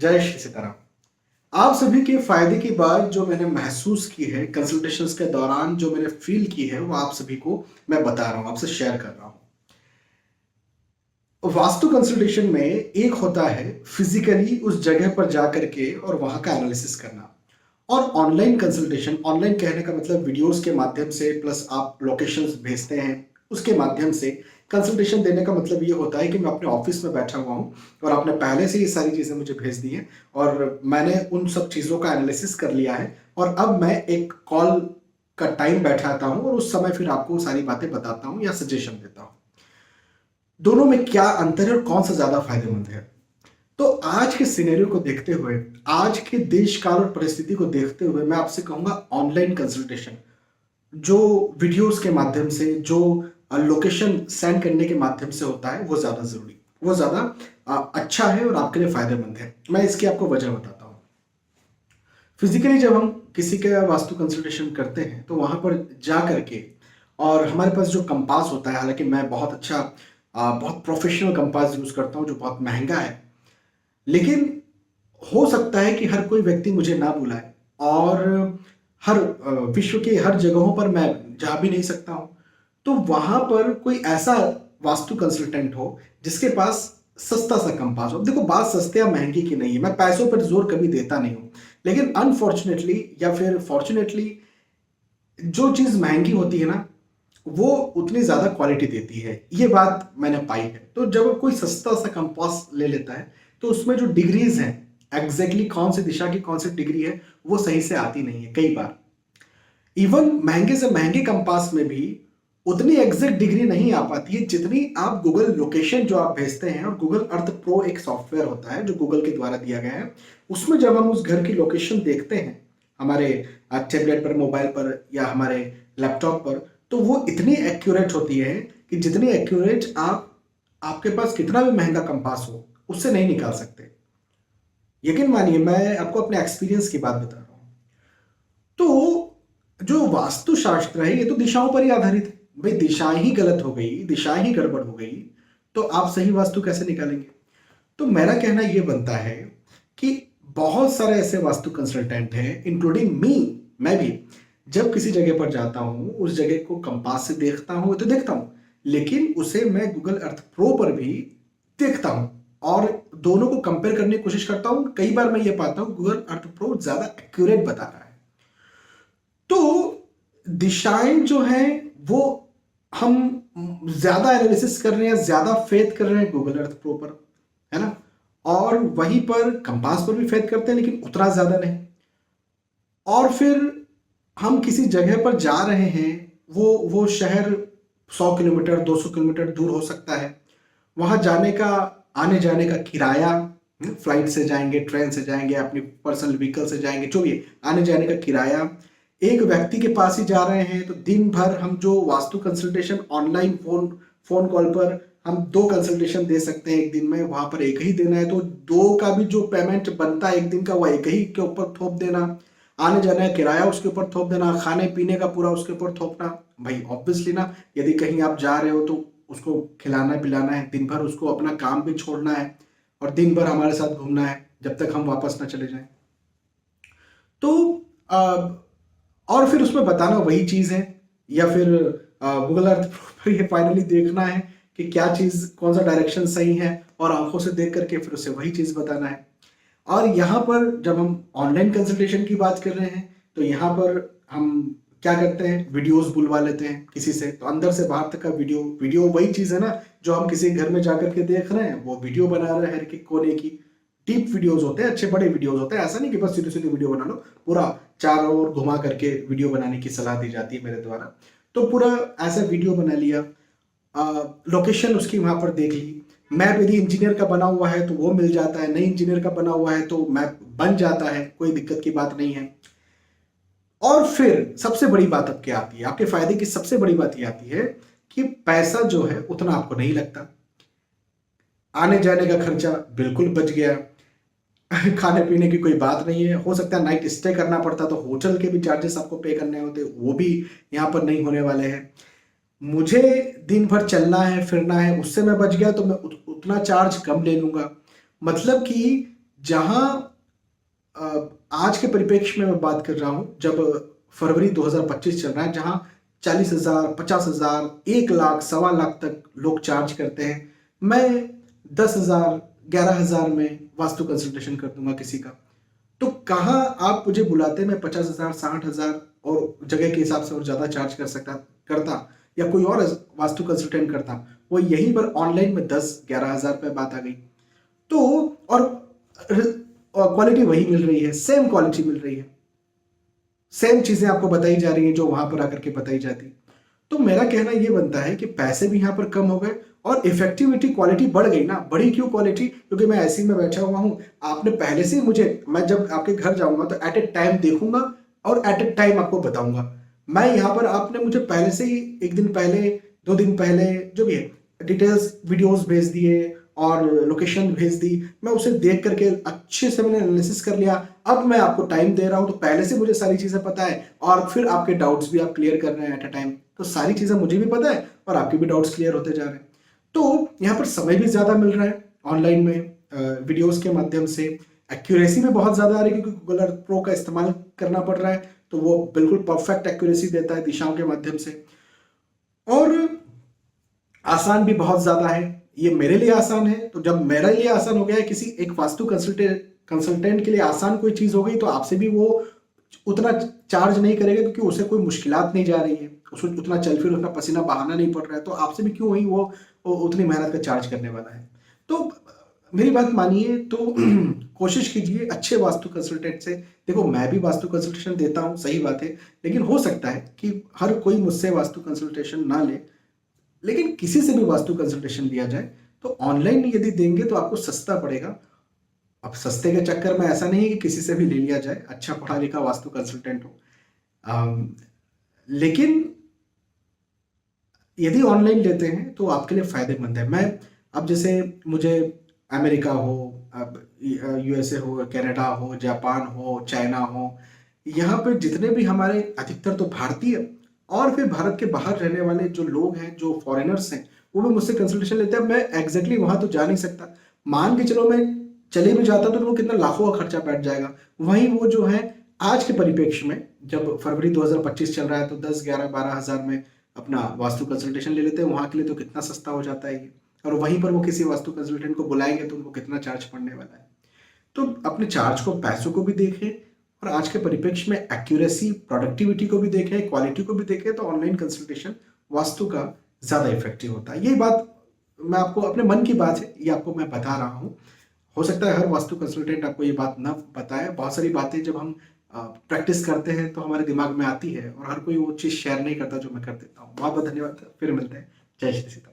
जय श्री सीताराम। आप सभी के फायदे की बात जो मैंने महसूस की है कंसल्टेशंस के दौरान, जो मैंने फील की है, वो आप सभी को मैं बता रहा हूँ, आपसे शेयर कर रहा हूँ। वास्तु कंसल्टेशन में एक होता है फिजिकली उस जगह पर जा करके और वहाँ का एनालिसिस करना, और ऑनलाइन कंसल्टेशन, ऑनलाइन कहने का मतलब वीडियोस के माध्यम से प्लस आप लोकेशंस भेजते हैं उसके माध्यम से कंसल्टेशन देने का मतलब ये होता है कि मैं अपने ऑफिस में बैठा हुआ हूँ और आपने पहले से ये सारी चीज़ें मुझे भेज दी हैं और मैंने उन सब चीज़ों का एनालिसिस कर लिया है और अब मैं एक कॉल का टाइम बैठाता हूँ और उस समय फिर आपको सारी बातें बताता हूँ या सजेशन देता हूँ। दोनों में क्या अंतर है और कौन सा ज़्यादा फायदेमंद है? तो आज के सिनेरियो को देखते हुए, आज के देश काल और परिस्थिति को देखते हुए मैं आपसे कहूंगा ऑनलाइन कंसल्टेशन जो वीडियोस के माध्यम से, जो लोकेशन सेंड करने के माध्यम से होता है, वो ज़्यादा ज़रूरी, वो ज़्यादा अच्छा है और आपके लिए फ़ायदेमंद है। मैं इसकी आपको वजह बताता हूँ। फिजिकली जब हम किसी का वास्तु कंसल्टेशन करते हैं तो वहाँ पर जा करके और हमारे पास जो कंपास होता है, हालांकि मैं बहुत अच्छा बहुत प्रोफेशनल कंपास यूज़ करता हूँ जो बहुत महंगा है, लेकिन हो सकता है कि हर कोई व्यक्ति मुझे ना बुलाए और हर विश्व के हर जगहों पर मैं जा भी नहीं सकता हूँ। तो वहाँ पर कोई ऐसा वास्तु कंसल्टेंट हो जिसके पास सस्ता सा कंपास हो। देखो, बात सस्ते या महंगी की नहीं है, मैं पैसों पर जोर कभी देता नहीं हूँ, लेकिन अनफॉर्चुनेटली या फिर फॉर्चुनेटली जो चीज़ महंगी होती है ना, वो उतनी ज़्यादा क्वालिटी देती है, ये बात मैंने पाई है। तो जब कोई सस्ता सा कंपास ले लेता है तो उसमें जो डिग्रीज हैं, एग्जैक्टली कौन सी दिशा की कौन सी डिग्री है, वो सही से आती नहीं है कई बार। इवन महंगे से महंगे कंपास में भी उतनी एग्जैक्ट डिग्री नहीं आ पाती है जितनी आप गूगल लोकेशन जो आप भेजते हैं, और गूगल अर्थ प्रो एक सॉफ्टवेयर होता है जो गूगल के द्वारा दिया गया है, उसमें जब हम उस घर की लोकेशन देखते हैं हमारे टैबलेट पर, मोबाइल पर या हमारे लैपटॉप पर, तो वो इतनी एक्यूरेट होती है कि जितनी एक्यूरेट आप आपके पास कितना भी महंगा कंपास हो उससे नहीं निकाल सकते। यकीन मानिए, मैं आपको अपने एक्सपीरियंस की बात बता रहा हूँ। तो जो वास्तुशास्त्र है ये तो दिशाओं पर ही आधारित है। भाई दिशाएं ही गलत हो गई, दिशाएं ही गड़बड़ हो गई, तो आप सही वास्तु कैसे निकालेंगे? तो मेरा कहना ये बनता है कि बहुत सारे ऐसे वास्तु कंसल्टेंट हैं, इंक्लूडिंग मी, मैं भी जब किसी जगह पर जाता हूँ उस जगह को कंपास से देखता हूँ तो देखता हूँ, लेकिन उसे मैं गूगल अर्थ प्रो पर भी देखता हूँ और दोनों को कंपेयर करने की कोशिश करता हूँ। कई बार मैं ये पाता हूँ गूगल अर्थ प्रो ज्यादा एक्यूरेट बता रहा है। तो दिशाएं जो हैं वो हम ज्यादा एनालिसिस कर रहे हैं, ज्यादा फेथ कर रहे हैं गूगल अर्थ प्रो पर, है ना, और वहीं पर कंपास पर भी फेथ करते हैं लेकिन उतना ज्यादा नहीं। और फिर हम किसी जगह पर जा रहे हैं, वो शहर 100 किलोमीटर 200 किलोमीटर दूर हो सकता है, वहां जाने का, आने जाने का किराया, फ्लाइट से जाएंगे, ट्रेन से जाएंगे, अपनी पर्सनल व्हीकल से जाएंगे, जो भी आने जाने का किराया, एक व्यक्ति के पास ही जा रहे हैं तो दिन भर हम जो vastu consultation online phone call पर हम 2 कंसल्टेशन दे सकते हैं एक दिन में, वहां पर एक ही देना है तो दो का भी जो पेमेंट बनता है एक दिन का वो एक ही के ऊपर थोप देना, आने जाने का किराया उसके ऊपर थोप देना, खाने पीने का पूरा उसके ऊपर थोपना। भाई ऑब्वियसली ना, यदि कहीं आप जा रहे हो तो उसको खिलाना पिलाना है, दिन भर उसको अपना काम भी छोड़ना है और दिन भर हमारे साथ घूमना है जब तक हम वापस ना चले जाएं। तो और फिर उसमें बताना वही चीज़ है, या फिर गूगल अर्थ पर ये फाइनली देखना है कि क्या चीज़, कौन सा डायरेक्शन सही है और आंखों से देख करके फिर उसे वही चीज़ बताना है। और यहाँ पर जब हम ऑनलाइन कंसल्टेशन की बात कर रहे हैं तो यहाँ पर हम क्या करते हैं, वीडियोस बुलवा लेते हैं किसी से, तो अंदर से बाहर तक का वीडियो वही चीज़ है ना जो हम किसी घर में जाकर के देख रहे हैं, वो वीडियो बना रहे हैं हर एक कोने की। डीप वीडियोस होते हैं, अच्छे बड़े वीडियोस होते हैं, ऐसा नहीं कि बस सीधी सीधी वीडियो बना लो, पूरा चारों ओर घुमा करके वीडियो बनाने की सलाह दी जाती है मेरे द्वारा। तो पूरा ऐसा वीडियो बना लिया, लोकेशन उसकी वहां पर देख ली, मैप यदि इंजीनियर का बना हुआ है तो वो मिल जाता है, नहीं इंजीनियर का बना हुआ है तो मैप बन जाता है, कोई दिक्कत की बात नहीं है। और फिर सबसे बड़ी बात अब क्या आती है, आपके फायदे की सबसे बड़ी बात ये आती है कि पैसा जो है उतना आपको नहीं लगता, आने जाने का खर्चा बिल्कुल बच गया, खाने पीने की कोई बात नहीं है, हो सकता है नाइट स्टे करना पड़ता तो होटल के भी चार्जेस आपको पे करने होते, वो भी यहाँ पर नहीं होने वाले हैं। मुझे दिन भर चलना है फिरना है, उससे मैं बच गया तो मैं उतना चार्ज कम ले लूंगा। मतलब कि जहां आज के परिप्रेक्ष्य में मैं बात कर रहा हूं, जब फरवरी 2025 चल रहा है, जहां 40,000, 50,000, 1 लाख, 1.25 लाख तक लोग चार्ज करते हैं। मैं 10,000, 11,000 में वास्तु कंसल्टेशन कर दूंगा किसी का। तो कहाँ आप मुझे बुलाते, मैं 50,000, 60,000 और जगह के हिसाब से और ज्यादा चार्ज करता, या कोई और वास्तु कंसल्टेंट करता, वो यहीं पर ऑनलाइन में 10-11 हज़ार पे बात आ गई। तो और क्वालिटी वही मिल रही है, सेम क्वालिटी मिल रही है, सेम चीजें आपको बताई जा रही है जो वहां पर आकर के बताई जाती। तो मेरा कहना ये बनता है कि पैसे भी यहाँ पर कम हो गए और इफेक्टिविटी, क्वालिटी बढ़ गई ना। बढ़ी क्यों क्वालिटी? क्योंकि मैं ऐसे ही में बैठा हुआ हूँ, आपने पहले से ही मुझे, मैं जब आपके घर जाऊंगा तो एट ए टाइम देखूंगा और एट ए टाइम आपको बताऊंगा। मैं यहाँ पर, आपने मुझे पहले से ही 1 दिन पहले, 2 दिन पहले, जो भी है, डिटेल्स वीडियोस भेज दिए और लोकेशन भेज दी। मैं उसे देख करके अच्छे से मैंने एनालिसिस कर लिया। अब मैं आपको टाइम दे रहा हूं तो पहले से मुझे सारी चीजें पता है और फिर आपके डाउट्स भी आप क्लियर कर रहे हैं एट अ टाइम। तो सारी चीजें मुझे भी पता है और आपके भी डाउट्स क्लियर होते जा रहे हैं। तो यहाँ पर समय भी ज्यादा मिल रहा है ऑनलाइन में, वीडियोस के माध्यम से एक्यूरेसी भी बहुत ज्यादा आ रही है, क्योंकि गूगल अर्थ प्रो का इस्तेमाल करना पड़ रहा है, तो वो बिल्कुल परफेक्ट एक्यूरेसी देता है दिशाओं के माध्यम से। और आसान भी बहुत ज्यादा है, ये मेरे लिए आसान है। तो जब मेरे लिए आसान हो गया है, किसी एक वास्तु कंसल्टेंट के लिए आसान कोई चीज हो गई, तो आपसे भी वो उतना चार्ज नहीं करेगा, क्योंकि उसे कोई मुश्किलात नहीं जा रही है, उसको उतना चल फिर उतना पसीना बहाना नहीं पड़ रहा है, तो आपसे भी क्यों ही वो उतनी मेहनत का चार्ज करने वाला है। तो मेरी बात मानिए तो कोशिश कीजिए अच्छे वास्तु कंसल्टेंट से। देखो, मैं भी वास्तु कंसल्टेशन देता हूँ, सही बात है, लेकिन हो सकता है कि हर कोई मुझसे वास्तु कंसल्टेशन ना ले, लेकिन किसी से भी वास्तु कंसल्टेशन लिया जाए तो ऑनलाइन यदि देंगे तो आपको सस्ता पड़ेगा। अब सस्ते के चक्कर में ऐसा नहीं है कि किसी से भी ले लिया जाए, अच्छा पढ़ा लिखा वास्तु कंसल्टेंट हो। अम, लेकिन यदि ऑनलाइन लेते हैं तो आपके लिए फायदेमंद है। मैं, अब जैसे मुझे अमेरिका हो, अब यूएसए हो, कनाडा हो, जापान हो, चाइना हो, यहाँ पे जितने भी हमारे अधिकतर तो भारतीय और फिर भारत के बाहर रहने वाले जो लोग हैं, जो फॉरेनर्स हैं, वो भी मुझसे कंसल्टेशन लेते हैं। मैं एग्जैक्टली वहां तो जा नहीं सकता, मान के चलो मैं चले भी जाता तो वो कितना लाखों का खर्चा बैठ जाएगा। वहीं वो जो है, आज के परिप्रेक्ष्य में जब फरवरी 2025 चल रहा है, तो 10, 11, 12 हज़ार में अपना वास्तु कंसल्टेशन ले लेते हैं। वहां के लिए तो कितना सस्ता हो जाता है ये, और वहीं पर वो किसी वास्तु कंसल्टेंट को बुलाएंगे तो उनको कितना चार्ज पड़ने वाला है। तो अपने चार्ज को, पैसों को भी देखें, और आज के परिप्रेक्ष्य में एक्यूरेसी, प्रोडक्टिविटी को भी देखें, क्वालिटी को भी देखें, तो ऑनलाइन कंसल्टेशन वास्तु का ज़्यादा इफेक्टिव होता है। ये बात मैं आपको, अपने मन की बात है, ये आपको मैं बता रहा हूँ। हो सकता है हर वास्तु कंसल्टेंट आपको ये बात ना बताए। बहुत सारी बातें जब हम प्रैक्टिस करते हैं तो हमारे दिमाग में आती है, और हर कोई वो चीज़ शेयर नहीं करता जो मैं कर देता हूँ। बहुत बहुत धन्यवाद, फिर मिलते हैं। जय श्री सीता।